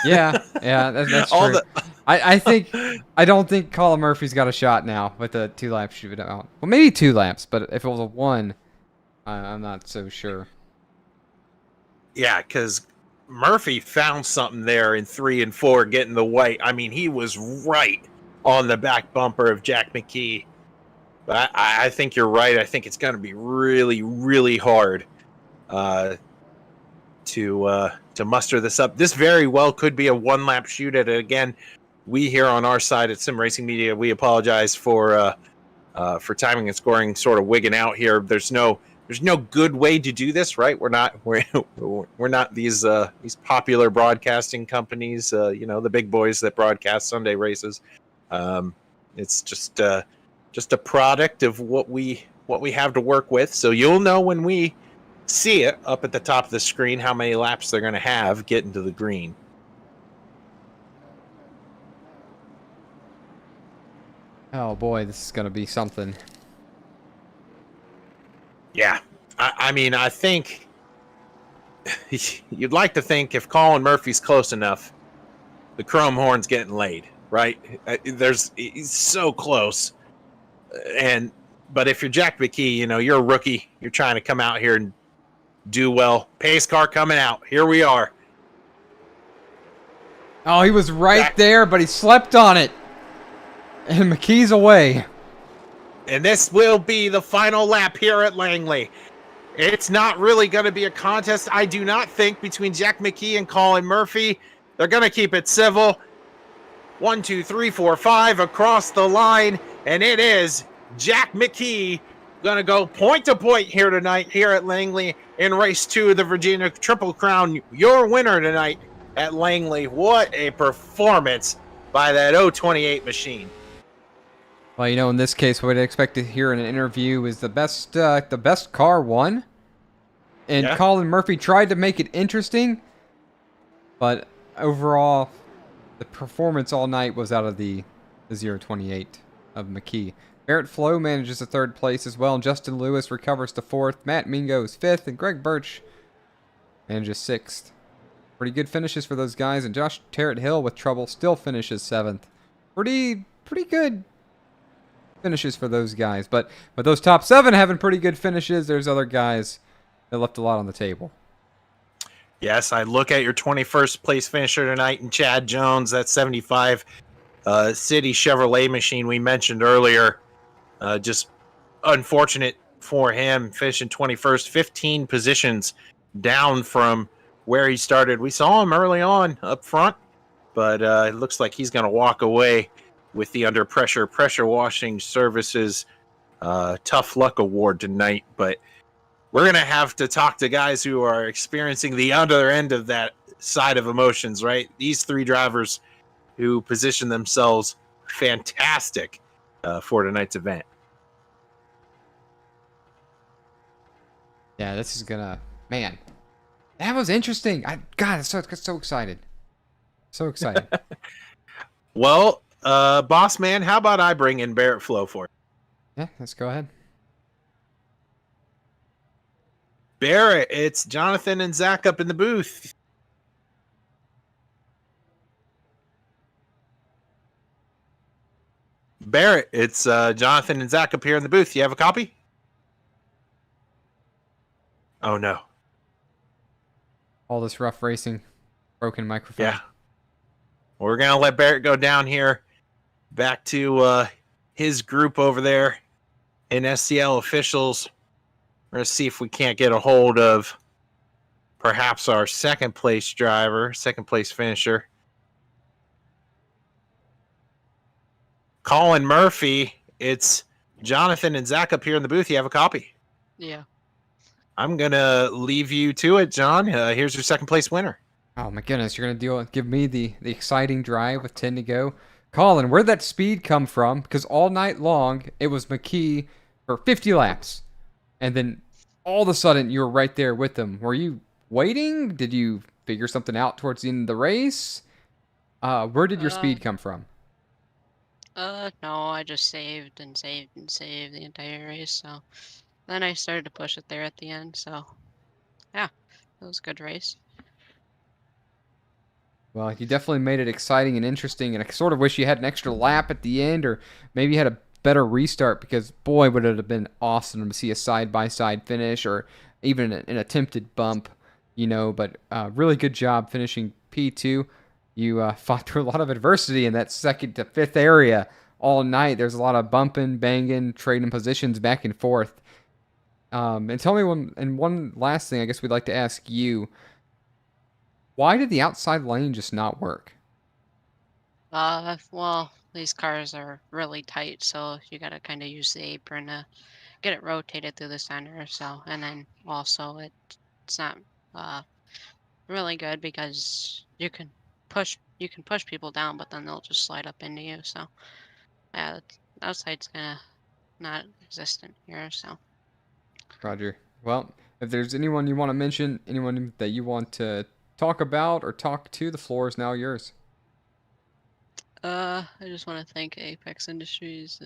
Yeah, that's true. I don't think Colin Murphy's got a shot now with the 2 laps shoot out. Well, maybe 2 laps, but if it was a 1, I'm not so sure. Yeah, because Murphy found something there in 3 and 4, getting the white. I mean, he was right on the back bumper of Jack McKee. But I think you're right. I think it's going to be really, really hard to muster this up. This very well could be a 1-lap shoot at it. Again, we here on our side at Sim Racing Media, we apologize for timing and scoring sort of wigging out here. There's no good way to do this, right? We're not these popular broadcasting companies, the big boys that broadcast Sunday races. It's just a product of what we have to work with. So you'll know when we see it up at the top of the screen how many laps they're going to have getting to the green. Oh boy, this is going to be something. Yeah. I mean, I think you'd like to think if Colin Murphy's close enough, the chrome horn's getting laid, right? He's so close, but if you're Jack McKee, you're a rookie. You're trying to come out here and do well. Pace car coming out. Here we are. Oh, he was right there, but he slept on it. And McKee's away. And this will be the final lap here at Langley. It's not really going to be a contest, I do not think, between Jack McKee and Colin Murphy. They're going to keep it civil. 1, 2, 3, 4, 5 across the line. And it is Jack McKee going to go point to point here tonight here at Langley in race 2 of the Virginia Triple Crown. Your winner tonight at Langley. What a performance by that 028 machine. Well, in this case, what I'd expect to hear in an interview is the best car won. And Yeah. Colin Murphy tried to make it interesting, but overall, the performance all night was out of the 028 of McKee. Barrett Flo manages a 3rd place as well, and Justin Lewis recovers to 4th. Matt Mingo is 5th, and Greg Birch manages 6th. Pretty good finishes for those guys, and Josh Terrett Hill with trouble still finishes 7th. Pretty good finishes for those guys, but those top 7 having pretty good finishes. There's other guys that left a lot on the table. Yes, I look at your 21st place finisher tonight in Chad Jones, that 75 City Chevrolet machine we mentioned earlier. Just unfortunate for him, finishing 21st, 15 positions down from where he started. We saw him early on up front, but it looks like he's going to walk away with the Under Pressure Washing Services Tough Luck Award tonight. But we're going to have to talk to guys who are experiencing the other end of that side of emotions, right? These 3 drivers who position themselves fantastic for tonight's event. Yeah, this is gonna... Man, that was interesting. God, so excited. So excited. Well, boss man, how about I bring in Barrett Flo for you? Yeah, let's go ahead. Barrett, it's Jonathan and Zach up in the booth. Barrett, it's Jonathan and Zach up here in the booth. You have a copy? Oh, no. All this rough racing, broken microphone. Yeah. We're going to let Barrett go down here back to his group over there in SCL officials. We're going to see if we can't get a hold of perhaps our second place finisher. Colin Murphy, it's Jonathan and Zach up here in the booth. You have a copy? Yeah. I'm going to leave you to it, John. Here's your second place winner. Oh my goodness, you're gonna give me the exciting drive with 10 to go. Colin, where'd that speed come from? Because all night long it was McKee for 50 laps, and then all of a sudden you were right there with them. Were you waiting? Did you figure something out towards the end of the race? Where did your speed come from? No, I just saved and saved and saved the entire race, so then I started to push it there at the end, so yeah, it was a good race. Well, you definitely made it exciting and interesting, and I sort of wish you had an extra lap at the end, or maybe you had a better restart, because boy, would it have been awesome to see a side-by-side finish, or even an attempted bump, but really good job finishing P2. You fought through a lot of adversity in that 2nd to 5th area all night. There's a lot of bumping, banging, trading positions back and forth. And tell me one last thing I guess we'd like to ask you. Why did the outside lane just not work? Well, these cars are really tight, so you gotta kind of use the apron to get it rotated through the center. So, and then also it's not really good because you can push people down, but then they'll just slide up into you. So, yeah, the outside's kind of not existent here. So, Roger. Well, if there's anyone you want to mention, anyone that you want to talk about or talk to, the floor is now yours. I just want to thank Apex Industries,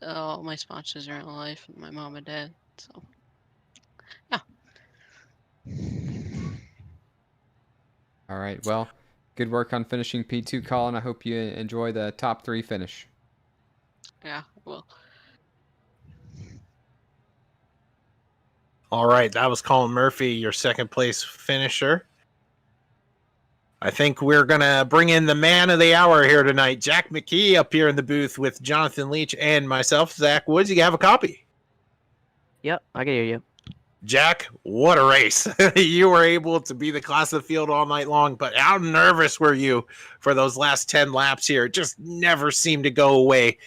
all my sponsors around life, and my mom and dad. So, yeah. All right. Well, good work on finishing P2, Colin. I hope you enjoy the top 3 finish. Yeah, well, All right, that was Colin Murphy, your second place finisher. I think we're going to bring in the man of the hour here tonight, Jack McKee, up here in the booth with Jonathan Leach and myself, Zach Woods. You have a copy? Yep, I can hear you. Jack, what a race. You were able to be the class of the field all night long, but how nervous were you for those last 10 laps here? It just never seemed to go away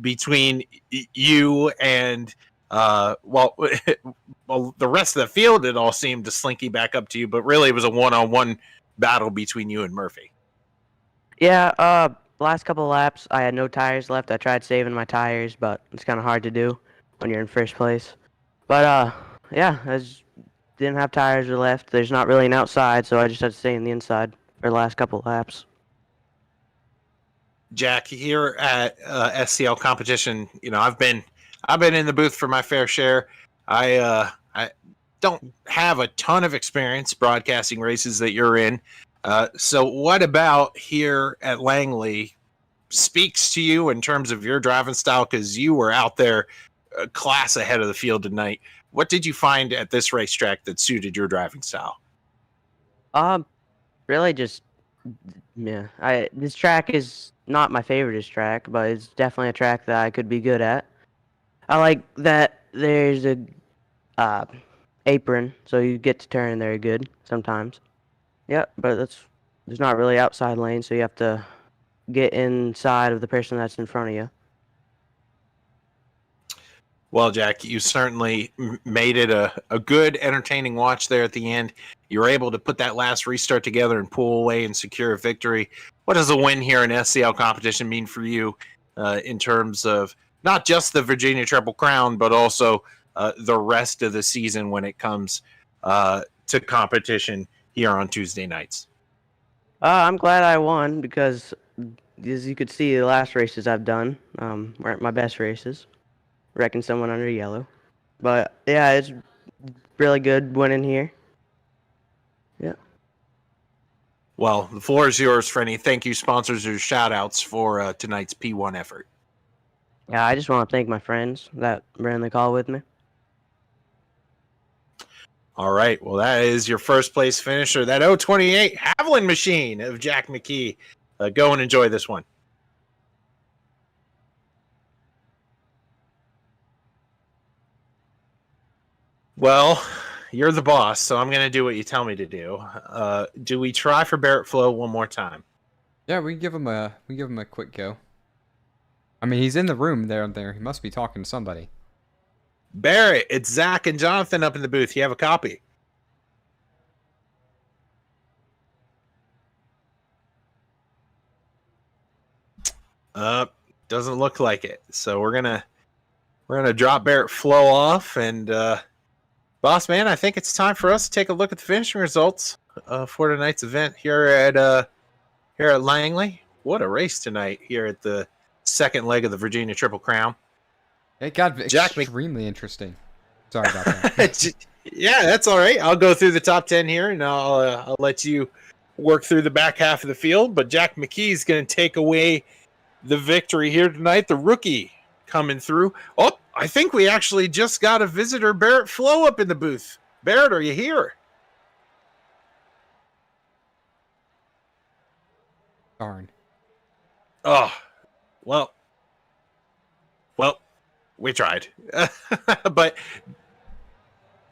between you and, well, the rest of the field. It all seemed to slinky back up to you, but really it was a one-on-one battle between you and Murphy. Yeah, last couple of laps, I had no tires left. I tried saving my tires, but it's kind of hard to do when you're in first place. But, yeah, I just didn't have tires left. There's not really an outside, so I just had to stay in the inside for the last couple of laps. Jack, here at SCL competition, you know, I've been in the booth for my fair share. I don't have a ton of experience broadcasting races that you're in. So what about here at Langley speaks to you in terms of your driving style? Because you were out there a class ahead of the field tonight. What did you find at this racetrack that suited your driving style? Really just, yeah. This track is not my favorite track, but it's definitely a track that I could be good at. I like that there's a apron, so you get to turn there good sometimes. Yeah, but there's not really outside lane, so you have to get inside of the person that's in front of you. Well, Jack, you certainly made it a good, entertaining watch there at the end. You were able to put that last restart together and pull away and secure a victory. What does a win here in SCL competition mean for you in terms of not just the Virginia Triple Crown, but also the rest of the season when it comes to competition here on Tuesday nights? I'm glad I won because, as you could see, the last races I've done weren't my best races. Wrecking someone under yellow. But, yeah, it's really good winning here. Yeah. Well, the floor is yours for any thank you sponsors or shout outs for tonight's P1 effort. Yeah, I just want to thank my friends that ran the call with me. All right. Well, that is your first place finisher, that 028 Haviland machine of Jack McKee. Go and enjoy this one. Well, you're the boss, so I'm going to do what you tell me to do. Do we try for Barrett Flo one more time? Yeah, we can give him a quick go. I mean, he's in the room there. He must be talking to somebody. Barrett, it's Zach and Jonathan up in the booth. You have a copy? Doesn't look like it. So we're gonna drop Barrett Flo off, and boss man, I think it's time for us to take a look at the finishing results for tonight's event here at Langley. What a race tonight here at the second leg of the Virginia Triple Crown. It got extremely interesting. Sorry about that. Yeah, that's all right. I'll go through the top 10 here, and I'll let you work through the back half of the field. But Jack McKee is going to take away the victory here tonight. The rookie coming through. Oh, I think we actually just got a visitor, Barrett Flo, up in the booth. Barrett, are you here? Darn. Oh, well, we tried. But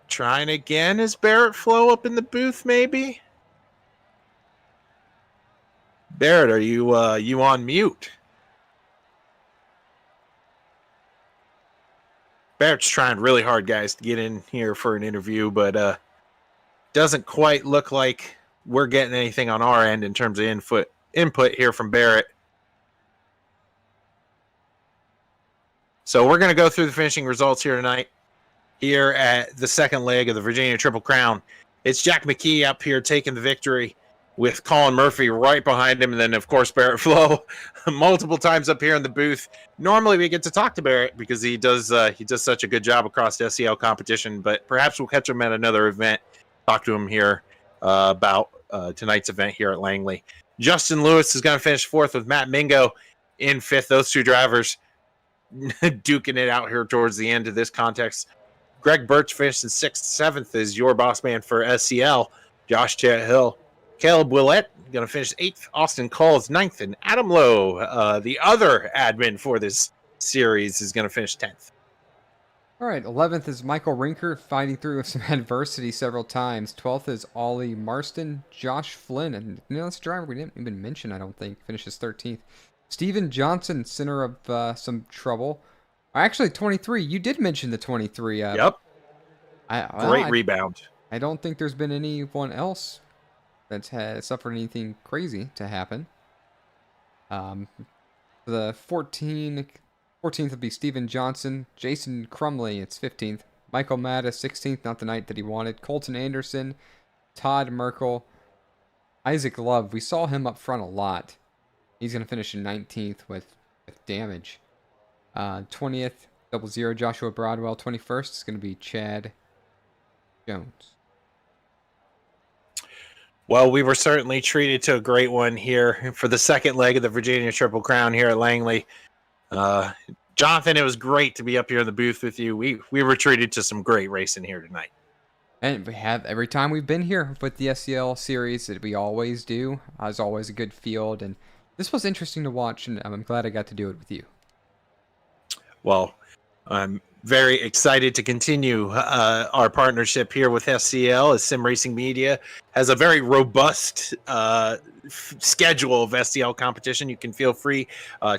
trying again, is Barrett Flo up in the booth, maybe? Barrett, are you on mute? Barrett's trying really hard, guys, to get in here for an interview, but doesn't quite look like we're getting anything on our end in terms of input here from Barrett. So we're going to go through the finishing results here tonight, here at the second leg of the Virginia Triple Crown. It's Jack McKee up here taking the victory with Colin Murphy right behind him. And then, of course, Barrett Flo multiple times up here in the booth. Normally we get to talk to Barrett because he does such a good job across the SCL competition, but perhaps we'll catch him at another event, talk to him here about tonight's event here at Langley. Justin Lewis is going to finish fourth with Matt Mingo in fifth. Those two drivers duking it out here towards the end of this context. Greg Birch finished in sixth. Seventh is your boss man for SCL, Josh Chet-Hill. Caleb Willett going to finish eighth. Austin Cole is ninth. And Adam Lowe, the other admin for this series, is going to finish 10th. All right, 11th is Michael Rinker, fighting through some adversity several times. 12th is Ollie Marston. Josh Flynn, and this driver we didn't even mention, I don't think, finishes 13th. Steven Johnson, center of some trouble. Actually, 23. You did mention the 23. Yep. Great rebound. I don't think there's been anyone else that's suffered anything crazy to happen. The 14th would be Steven Johnson. Jason Crumley, it's 15th. Michael Matta, 16th, not the night that he wanted. Colton Anderson, Todd Merkel, Isaac Love. We saw him up front a lot. He's going to finish in 19th with damage. 20th, 00, Joshua Broadwell. 21st is going to be Chad Jones. Well, we were certainly treated to a great one here for the second leg of the Virginia Triple Crown here at Langley. Jonathan, it was great to be up here in the booth with you. We were treated to some great racing here tonight. And we have, every time we've been here with the SCL series, that we always do. There's always a good field, and this was interesting to watch, and I'm glad I got to do it with you. Well, I'm very excited to continue our partnership here with SCL, as Sim Racing Media has a very robust schedule of SCL competition. You can feel free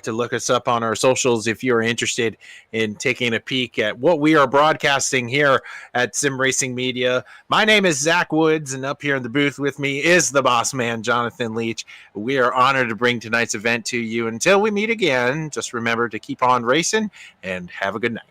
to look us up on our socials if you're interested in taking a peek at what we are broadcasting here at Sim Racing Media. My name is Zach Woods, and up here in the booth with me is the boss man, Jonathan Leach. We are honored to bring tonight's event to you. Until we meet again, just remember to keep on racing and have a good night.